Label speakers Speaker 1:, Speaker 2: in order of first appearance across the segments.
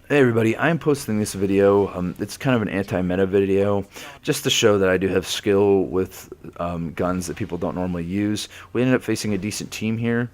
Speaker 1: Hey everybody, I'm posting this video. It's kind of an anti-meta video, just to show that I do have skill with guns that people don't normally use. We ended up facing a decent team here.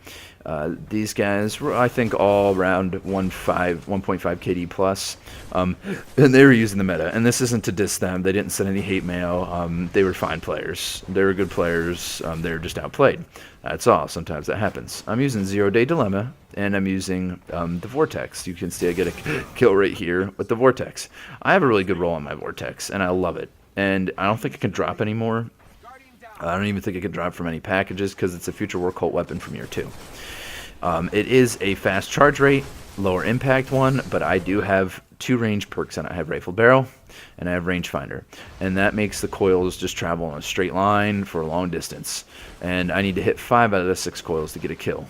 Speaker 1: These guys were, I think, all around 1.5 KD plus, and they were using the meta. And this isn't to diss them. They didn't send any hate mail. They were fine players. They were good players. They were just outplayed. That's all. Sometimes that happens. I'm using 0-Day Dilemma, and I'm using the Vortex. You can see I get a kill right here with the Vortex. I have a really good roll on my Vortex, and I love it. And I don't think it can drop anymore. I don't even think it can drop from any packages because it's a Future War Cult weapon from year 2. It is a fast charge rate, lower impact one, but I do have 2 range perks on it. I have Rifle Barrel, and I have Rangefinder. And that makes the coils just travel in a straight line for a long distance. And I need to hit 5 out of the 6 coils to get a kill.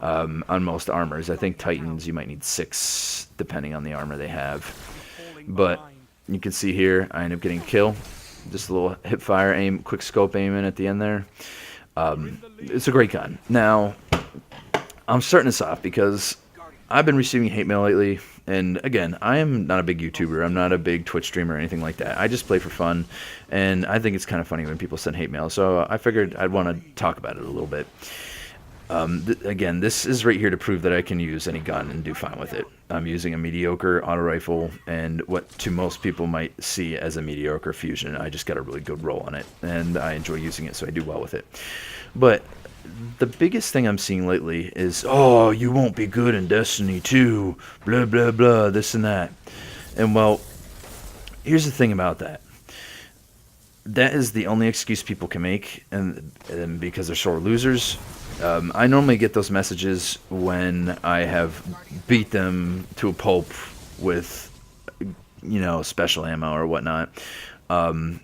Speaker 1: On most armors. I think Titans, you might need 6, depending on the armor they have. But you can see here, I end up getting a kill. Just a little hip fire aim, quick scope aim in at the end there. It's a great gun. Now, I'm starting this off because I've been receiving hate mail lately, and again, I am not a big YouTuber. I'm not a big Twitch streamer or anything like that. I just play for fun, and I think it's kind of funny when people send hate mail, so I figured I'd want to talk about it a little bit. Again, this is right here to prove that I can use any gun and do fine with it. I'm using a mediocre auto rifle, and what to most people might see as a mediocre fusion. I just got a really good roll on it, and I enjoy using it, so I do well with it. But the biggest thing I'm seeing lately is, oh, you won't be good in Destiny 2, blah, blah, blah, this and that. And, well, here's the thing about that. That is the only excuse people can make, and because they're sore losers. I normally get those messages when I have beat them to a pulp with, special ammo or whatnot. And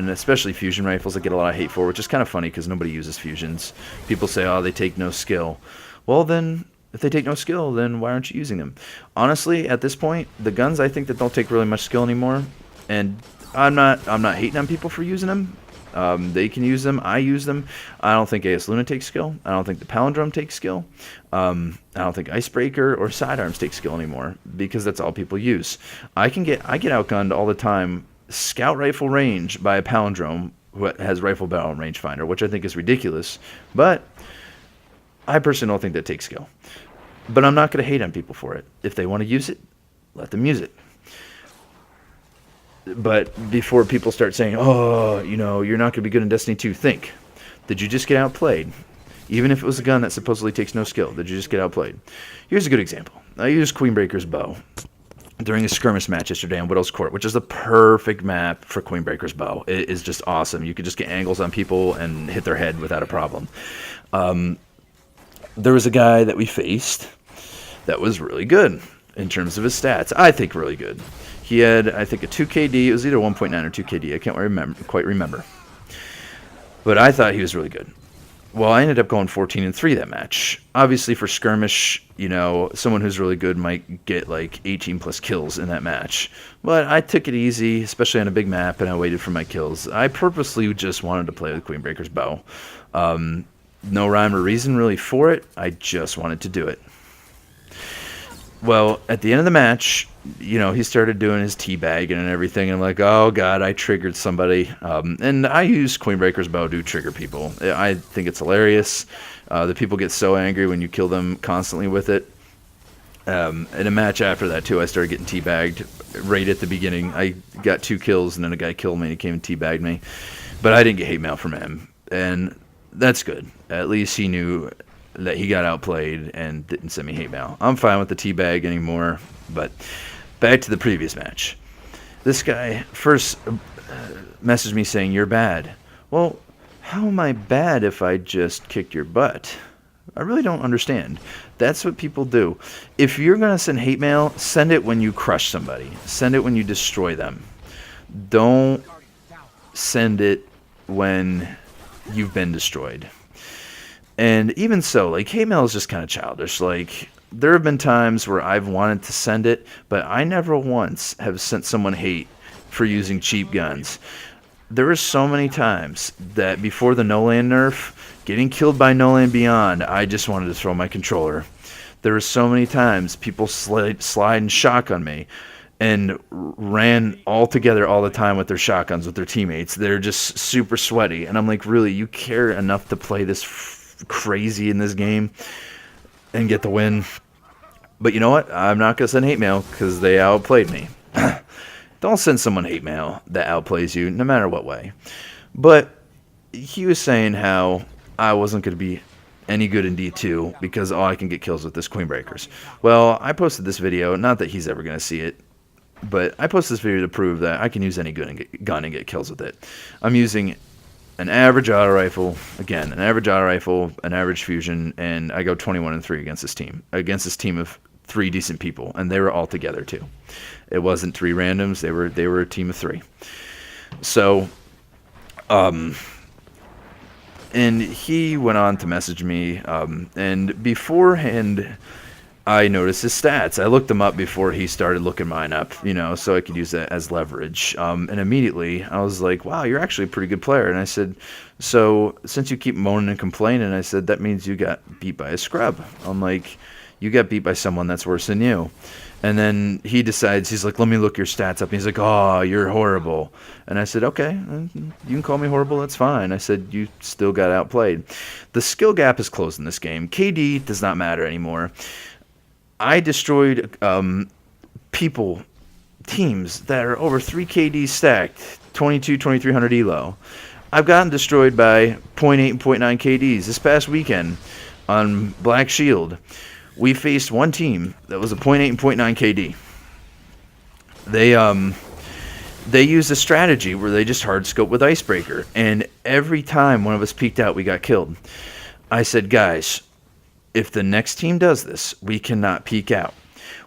Speaker 1: especially fusion rifles I get a lot of hate for, which is kind of funny because nobody uses fusions. People say, oh, they take no skill. Well, then, if they take no skill, then why aren't you using them? Honestly, at this point, the guns I think that don't take really much skill anymore, and I'm not hating on people for using them. They can use them. I use them. I don't think AS Luna takes skill. I don't think the Palindrome takes skill. I don't think Icebreaker or Sidearms take skill anymore because that's all people use. I get outgunned all the time. Scout rifle range by a Palindrome who has Rifle Barrel and Rangefinder, which I think is ridiculous. But I personally don't think that takes skill. But I'm not going to hate on people for it. If they want to use it, let them use it. But before people start saying, oh, you're not going to be good in Destiny 2, think. Did you just get outplayed? Even if it was a gun that supposedly takes no skill, did you just get outplayed? Here's a good example. I used Queenbreaker's bow during a skirmish match yesterday on Widow's Court, which is the perfect map for Queenbreaker's bow. It is just awesome. You could just get angles on people and hit their head without a problem. There was a guy that we faced that was really good in terms of his stats. I think really good. He had, I think, a 2KD. It was either 1.9 or 2KD. I can't quite remember. But I thought he was really good. Well, I ended up going 14-3 that match. Obviously, for skirmish, someone who's really good might get like 18 plus kills in that match. But I took it easy, especially on a big map, and I waited for my kills. I purposely just wanted to play with Queenbreaker's bow. No rhyme or reason really for it. I just wanted to do it. Well, at the end of the match, he started doing his teabagging and everything. And I'm like, oh, God, I triggered somebody. And I use Queenbreaker's bow to trigger people. I think it's hilarious. The people get so angry when you kill them constantly with it. In a match after that, too, I started getting teabagged right at the beginning. I got 2 kills, and then a guy killed me, and he came and teabagged me. But I didn't get hate mail from him. And that's good. At least he knew that he got outplayed and didn't send me hate mail. I'm fine with the teabag anymore, but back to the previous match. This guy first messaged me saying, you're bad. Well, how am I bad if I just kicked your butt? I really don't understand. That's what people do. If you're going to send hate mail, send it when you crush somebody. Send it when you destroy them. Don't send it when you've been destroyed. And even so, hate mail is just kind of childish. There have been times where I've wanted to send it, but I never once have sent someone hate for using cheap guns. There were so many times that before the No Land nerf, getting killed by No Land Beyond, I just wanted to throw my controller. There were so many times people slide and shotgun me and ran all together all the time with their shotguns with their teammates. They're just super sweaty. And I'm like, really, you care enough to play this crazy in this game and get the win? But you know what? I'm not going to send hate mail because they outplayed me. Don't send someone hate mail that outplays you, no matter what way. But he was saying how I wasn't going to be any good in D2 because all I can get kills with is Queen Breakers. Well, I posted this video, not that he's ever going to see it, but I posted this video to prove that I can use any gun and get kills with it. I'm using an average auto rifle, again, an average auto rifle, an average fusion, and I go 21-3 against this team of 3 decent people, and they were all together too. It wasn't 3 randoms; they were a team of 3. So, and he went on to message me, and beforehand, I noticed his stats. I looked them up before he started looking mine up, so I could use that as leverage. And immediately, I was like, wow, you're actually a pretty good player. And I said, so since you keep moaning and complaining, I said, that means you got beat by a scrub. I'm like, you got beat by someone that's worse than you. And then he decides, he's like, let me look your stats up. And he's like, oh, you're horrible. And I said, okay, you can call me horrible, that's fine. I said, you still got outplayed. The skill gap is closed in this game. KD does not matter anymore. I destroyed teams that are over 3 KD stacked, 2300 elo. I've gotten destroyed by 0.8 and 0.9 KDs. This past weekend on Black Shield, we faced one team that was a 0.8 and 0.9 KD. They used a strategy where they just hard scope with Icebreaker, and every time one of us peeked out, we got killed. I said, guys, if the next team does this, we cannot peek out.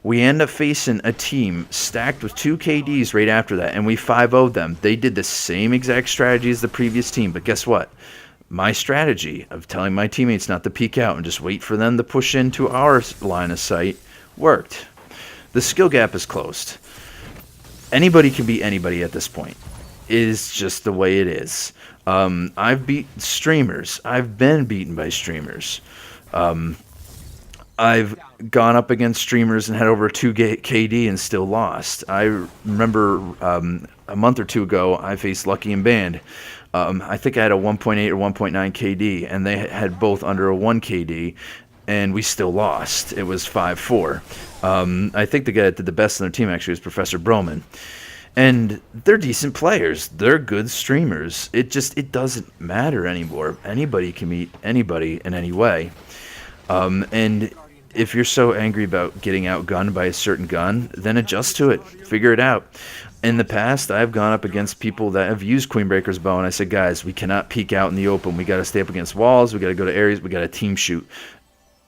Speaker 1: We end up facing a team stacked with 2 KDs right after that, and we 5-0'd them. They did the same exact strategy as the previous team, but guess what? My strategy of telling my teammates not to peek out and just wait for them to push into our line of sight worked. The skill gap is closed. Anybody can beat anybody at this point. It is just the way it is. I've beat streamers. I've been beaten by streamers. I've gone up against streamers and had over 2 KD and still lost. I remember a month or 2 ago, I faced Lucky and Band. I think I had a 1.8 or 1.9 KD, and they had both under a 1 KD, and we still lost. It was 5-4. I think the guy that did the best on their team actually was Professor Broman. And they're decent players. They're good streamers. It doesn't matter anymore. Anybody can meet anybody in any way. And if you're so angry about getting outgunned by a certain gun, then adjust to it. Figure it out. In the past, I've gone up against people that have used Queenbreaker's bow, and I said, guys, we cannot peek out in the open. We got to stay up against walls. We got to go to areas. We got to team shoot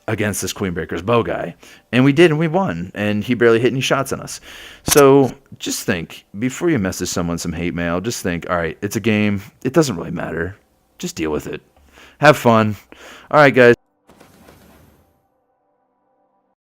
Speaker 1: against this Queenbreaker's bow guy. And we did, and we won. And he barely hit any shots on us. So just think, before you message someone some hate mail, just think, all right, it's a game. It doesn't really matter. Just deal with it. Have fun. All right, guys.